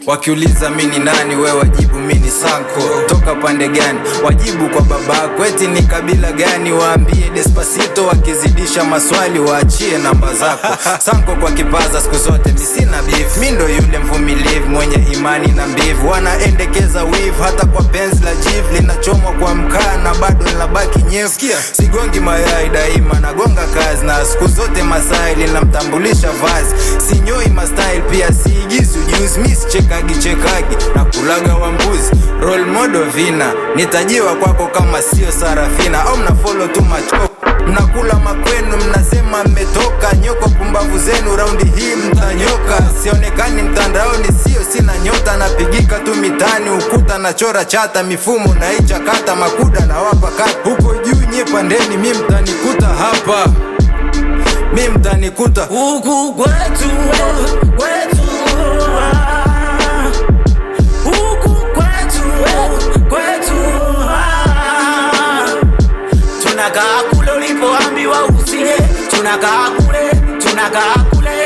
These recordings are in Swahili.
Wakiuliza mini nani, we wajibu mini Sanko. Toka pande gani? Wajibu kwa babako. Eti ni kabila gani? Waambie Despacito. Wakizidisha maswali waachie namba zako. Sanko kwa kipaza siku zote misina beef. Mindo yule mvumilivu mwenye imani na mbivu. Wanaendekeza weave hata kwa penzi la jivu. Linachomwa kwa mkaa na bado linabaki nyevu. Sigongi mayai daima nagonga kazi. Na siku zote Masai linamtambulisha vazi. Sinyoi mastyle pia siigizi ujuzi. Miss chekagi na kulaga wambuzi. Role model vina nitajiwa kwako kama sio Sarafina. Au mna follow tu macho, mnakula makwenu, mnasema mmetoka. Nyoko pumbavu zenu raundi hii mtanyoka. Sionekani mtandaoni, sio sina nyota. Napigika tu mitani ukuta na chora chata. Mifumo na ichakata makuda na wapa kata. Huko juu nye pandeni mi mtanikuta hapa. Mi mtanikuta huku kwetu, kwetu. Tunakaa kule ulipoambiwa usije. Tunakaa kule, tunakaa kule.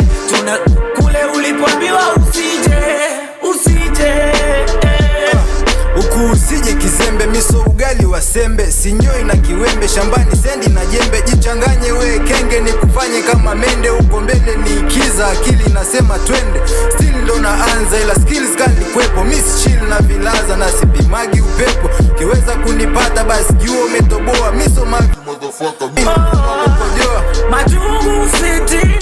Kule ulipoambiwa usije, usije. Huku usije kizembe, miso ugali wa sembe. Sinyoi na kiwembe, shambani sendi na jembe. Jichanganye we kenge, ni kufanye kama mende. Uko mbele ni ikiza, akili nasema twende. Still ndo naanza ila skills kani kwepo. Miss chill na vilaza na sipimagi upepo. Kiweza kunipata basi jua umetoboa. Miso mavi Majungu city.